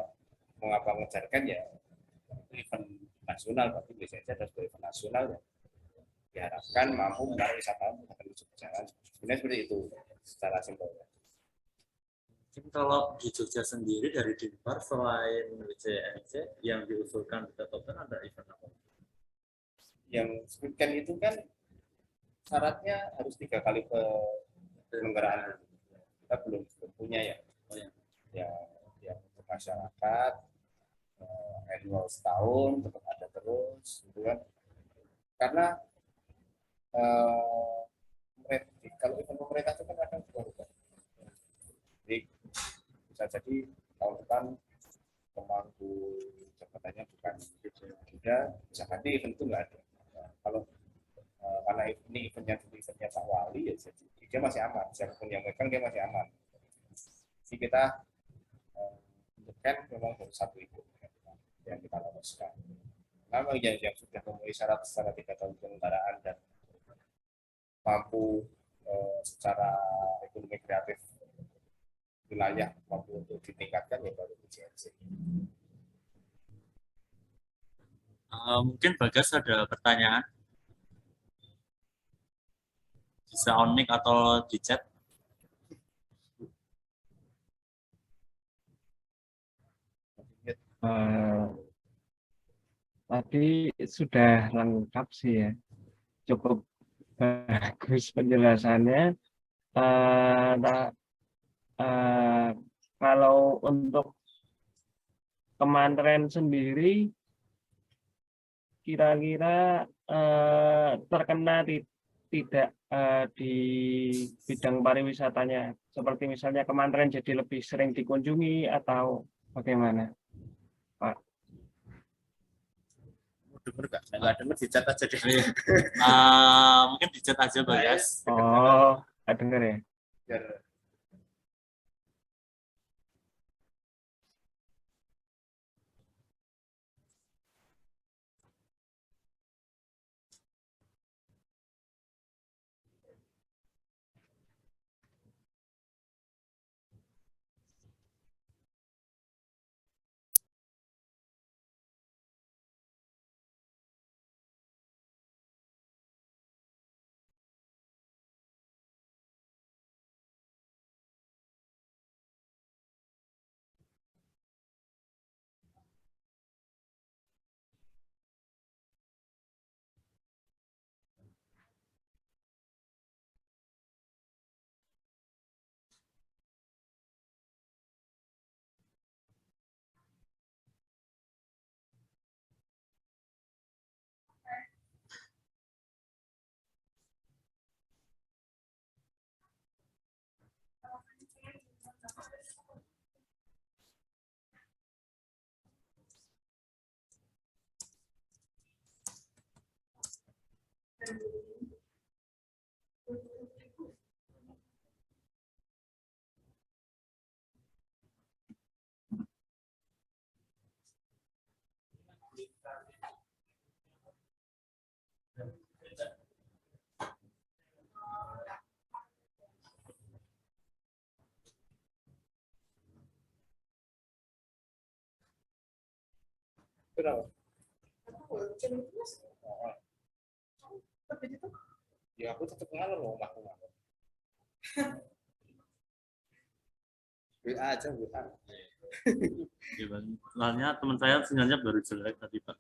mengapa mengejarkan ya event nasional, berarti biasanya ada event nasional ya diharapkan mampu menarik wisatawan akan menuju ke jalan. Sebenarnya seperti itu secara simpel. Mungkin kalau di Jogja sendiri dari Dinpar selain WCNC yang diusulkan di top 10 ada event apa? Yang weekend itu kan syaratnya harus 3 kali penyelenggaraan. Kita belum punya ya. Yang untuk masyarakat annual setahun tetap ada terus, gitu kan? Karena kalau event pemerintah itu kan kadang berubah. Jadi bisa jadi tahun depan pemangku jabatannya bukan Beda, bisa ganti event itu nggak ada. Kalau karena ini eventnya Pak Wali ya jadi dia masih aman, siapapun yang megang dia masih aman. Jadi kita untuk kan memang baru satu event yang kita loloskan. Memang yang sudah memenuhi syarat secara 3 tahun penyelenggaraan dan mampu secara ekonomi kreatif wilayah mampu untuk ditingkatkan ya baru UJNC. Mungkin Bagas ada pertanyaan? Bisa on mic atau di chat? Tadi sudah lengkap sih ya, cukup bagus penjelasannya. Kalau untuk Kementerian sendiri, kira-kira terkena tidak di bidang pariwisatanya, seperti misalnya Kementerian jadi lebih sering dikunjungi atau bagaimana, Pak? Dengar nggak dengar di chat aja deh. Mungkin di chat aja Bagas. Oh, nggak dengar ya? Biar kenapa? Ya aku tetap ngalor loh, aku. WA aja WA. Ya, Bang. Soalnya teman saya sinyalnya baru jelek tadi, Pak.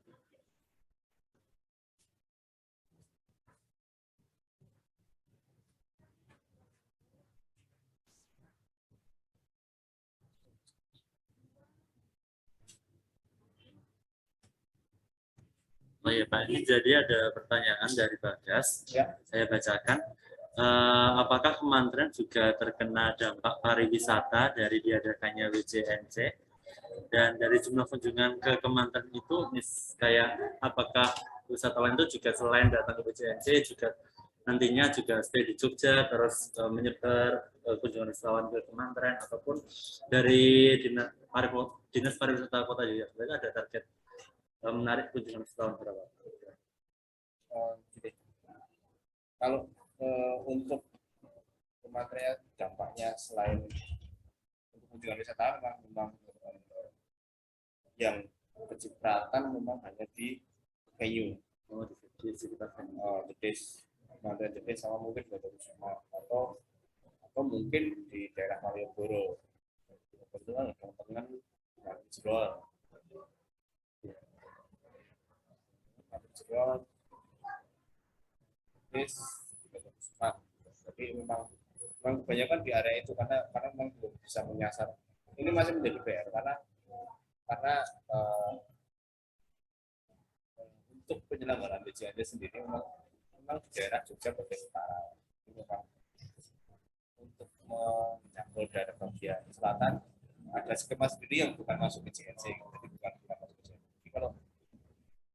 Oh iya Pak, ini jadi ada pertanyaan dari Bagas. Ya. Saya bacakan. Apakah kementerian juga terkena dampak pariwisata dari diadakannya WJNC? Dan dari jumlah kunjungan ke kementerian itu, kayak apakah wisatawan itu juga selain datang ke WJNC juga nantinya juga stay di Jogja, terus menyebar kunjungan wisatawan ke kementerian ataupun dari dinas pariwisata Kota Yogyakarta ada target menarik kunjungan wisatawan berapa? Jadi, kalau untuk material dampaknya selain untuk kunjungan wisatawan memang yang kecipratan memang hanya di venue, Di sekitar Jedes, Mandaran Jedes sama mungkin Batu Kusuma atau mungkin di daerah Malioboro. Kebetulan teman-teman Jeron, Jedes, Batu Kusuma. Tapi memang kebanyakan di area itu karena memang belum bisa menyasar. Ini masih menjadi PR karena untuk penyelenggaraan BJND sendiri memang di daerah Jogja bagian utara memang untuk menjangkau daerah bagian selatan ada skema sendiri yang bukan masuk ke JNC, jadi bukan masuk ke JNC. Jadi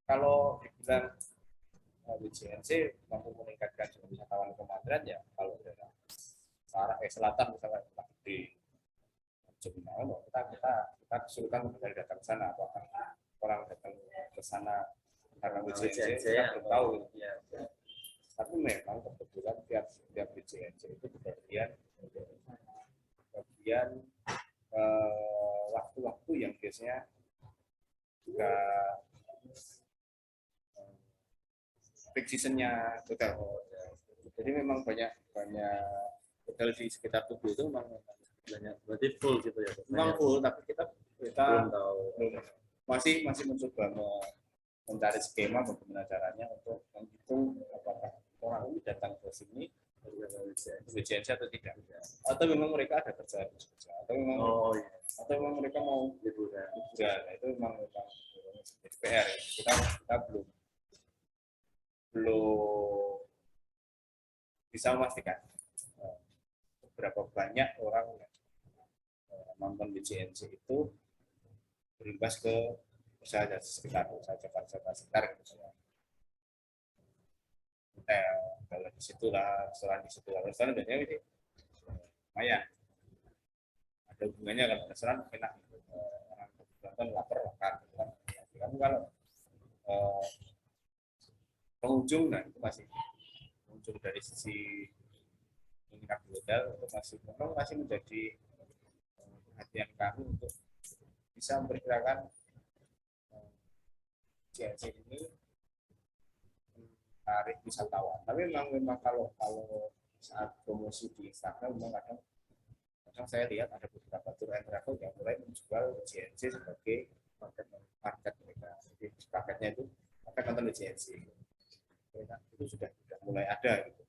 kalau dibilang JNC mampu meningkatkan jumlah wisatawan kementerian ya kalau daerah selatan misalnya di Jogja, kita kesulitan dari datang ke sana, apakah orang datang ke sana karena BJNC kita belum tahu. Ya. Tapi memang kebetulan tiap BJNC itu bagian waktu-waktu yang biasanya juga peak seasonnya hotel. Jadi memang banyak hotel di sekitar Tugu itu memang banyak, berarti full gitu ya? Memang full, tapi kita belum tahu. Masih mencoba mencari skema bagaimana caranya untuk menghitung apakah orang ini datang ke sini BJNC atau tidak, atau memang mereka ada kerja atau memang mereka mau liburan. Nah, itu memang PR. Kita belum bisa memastikan berapa banyak orang yang nonton BJNC itu berimbas ke usaha sekitar Jakarta sekitar gitu ya. Kalau di situ lah, restoran biasanya ini lumayan ada hubungannya. Kalau restoran enak orang nonton lapar makan gitu kan. Tapi kalau pengunjung, nah itu masih pengunjung dari sisi menginap di hotel itu masih menjadi perhatian kami untuk bisa memperkirakan JNC ini menarik wisatawan. Tapi memang kalau saat promosi di Instagram memang kadang saya lihat ada beberapa tour and travel yang mulai menjual JNC sebagai market mereka. Jadi paketnya itu paket nonton JNC. Itu sudah mulai ada gitu.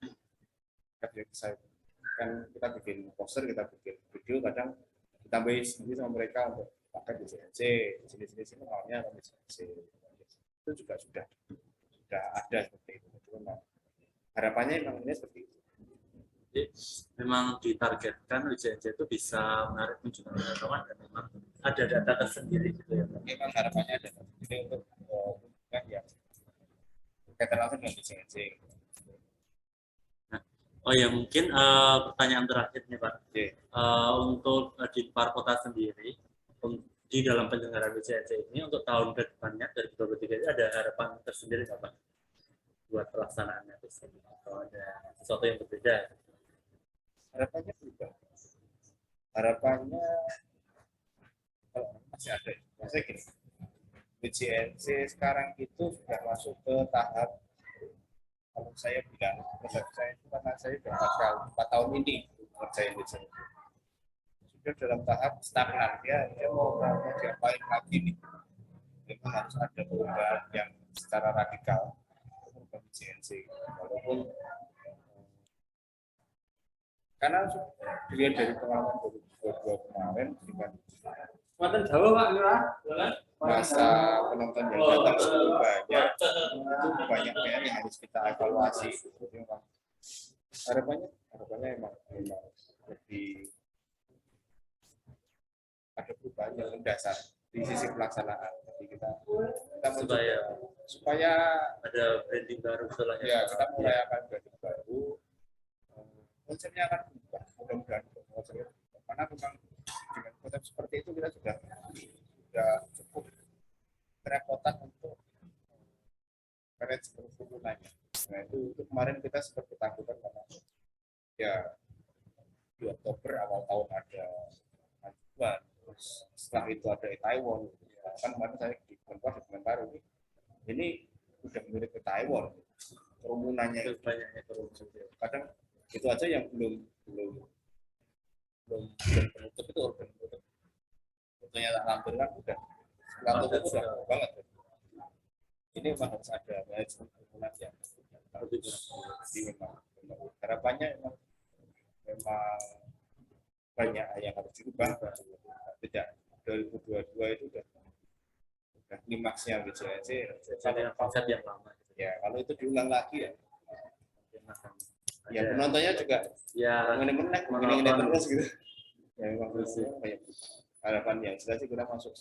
Kita bikin poster, kita bikin video, kadang ditambahin sendiri sama mereka untuk pakai di JNC, di sini awalnya di JNC. Itu juga sudah ada seperti itu. Harapannya memang ini seperti itu. Jadi memang ditargetkan WJNC itu bisa menarik kunjungan wisatawan dan memang ada data tersendiri gitu ya. Memang harapannya ada tersendiri untuk kunjungan yang berkaitan langsung dengan WJNC. Oh ya, mungkin pertanyaan terakhir nih Pak. Untuk di Parkota sendiri, di dalam penyelenggaraan WJNC ini untuk tahun ke depannya dari 2023 ini ada harapan tersendiri nggak Pak buat pelaksanaannya atau ada sesuatu yang berbeda? Harapannya berubah. Harapannya kalau masih ada, maksudnya gini, WJNC sekarang itu sudah masuk ke tahap, kalau saya bilang, saya itu karena saya sudah 4 tahun ini mengerjain WJNC. dia dalam tahap stagnan, dia mau diapain lagi nih. Memang harus ada perubahan yang secara radikal perubahan JNC, walaupun karena dilihat dari pengalaman 2022 kemarin dengan masa penonton yang datang cukup banyak, itu banyak PR yang harus kita evaluasi. Jadi memang harapannya memang lebih ada perubahan yang mendasar di sisi pelaksanaan. Jadi kita supaya ada branding baru setelah ya kita mulai akan branding baru, konsepnya akan berubah, mudah-mudahan konsepnya berubah. Karena memang dengan konsep seperti itu kita sudah cukup kerepotan untuk manage kerumunannya. Nah itu kemarin kita sempat ketakutan karena ya di Oktober awal tahun ada Taiwan, setelah itu ada Taiwan. Ya, kan kemarin saya di komentar ini udah mirip ke Taiwan, kerumunannya itu banyaknya kadang itu aja yang belum penutup itu organ penutup. Contohnya tak lampir kan udah udah banget. Ini memang harus ada manajemen kerumunan yang harus memang harapannya memang banyak yang harus dirubah. Tidak 2022 itu udah klimaksnya WCNC dengan konsep yang lama. Ya kalau itu diulang lagi ya penontonnya juga ya menang terus gitu. Ya memang banyak harapan yang jelas sih kita masuk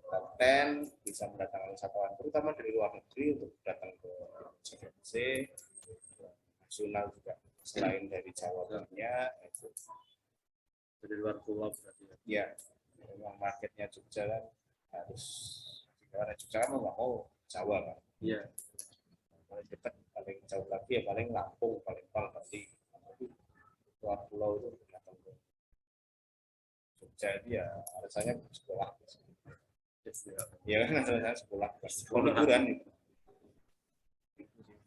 top 10 bisa mendatangkan wisatawan terutama dari luar negeri untuk datang ke JNC nasional juga selain dari Jawa banyak itu dari luar pulau berarti ya memang marketnya Jogja kan harus karena Jogja kan nggak mau Jawa kan iya paling dekat paling jauh lagi ya paling Lampung paling nanti luar pulau itu datang ke Jogja itu ya alasannya sekolah ya kan alasannya sekolah liburan itu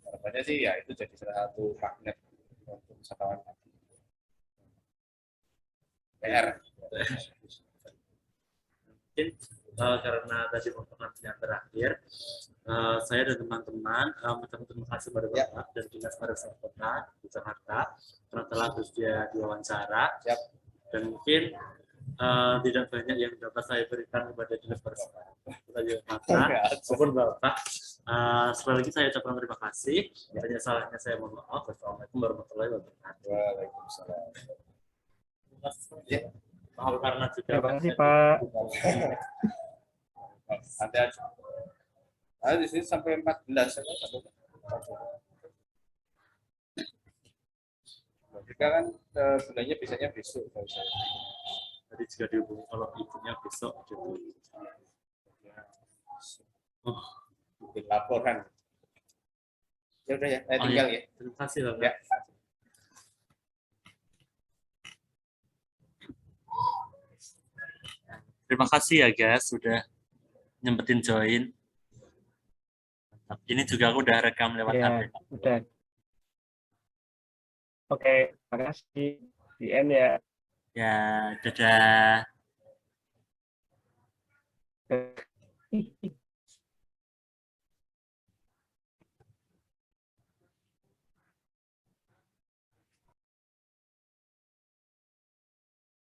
harapannya sih ya itu jadi salah satu magnet untuk wisatawan PR. Mungkin karena tadi pertemuan yang terakhir, saya dan teman-teman mengucapkan terima kasih pada Bapak dan Dinas Pariwisata Kota di Jakarta karena telah bersedia diwawancara. Dan mungkin tidak banyak yang dapat saya berikan kepada Dinas Pariwisata Kota maupun Bapak. Sekali lagi saya ucapkan terima kasih. Hanya salahnya saya mohon maaf. Wassalamualaikum warahmatullahi wabarakatuh. Waalaikumsalam. Maaf karena juga Terima kasih Pak. Nanti aja. Nah, di sini sampai 14 Jika kan bulannya biasanya besok kalau saya. Tadi juga dihubungi kalau ibunya besok gitu. Bikin laporan. Ya udah ya, saya tinggal ya. Terima kasih Bapak. Ya. Terima kasih ya guys sudah nyempetin join. Ini juga aku udah rekam lewat HP. Udah. Oke, makasih. Di end ya. Ya, dadah.